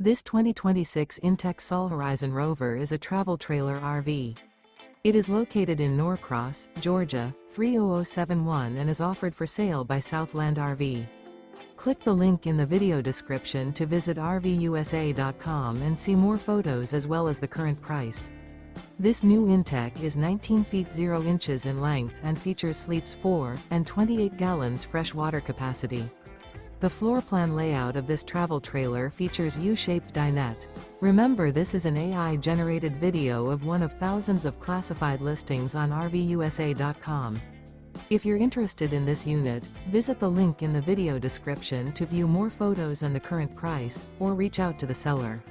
This 2026 inTech Sol Horizon Rover is a travel trailer RV. It is located in Norcross, Georgia, 30071 and is offered for sale by Southland RV. Click the link in the video description to visit RVUSA.com and see more photos as well as the current price. This new inTech is 19 feet 0 inches in length and features sleeps 4 and 28 gallons fresh water capacity. The floor plan layout of this travel trailer features U-Shaped Dinette. Remember, this is an AI-generated video of one of thousands of classified listings on RVUSA.com. If you're interested in this unit, visit the link in the video description to view more photos and the current price, or reach out to the seller.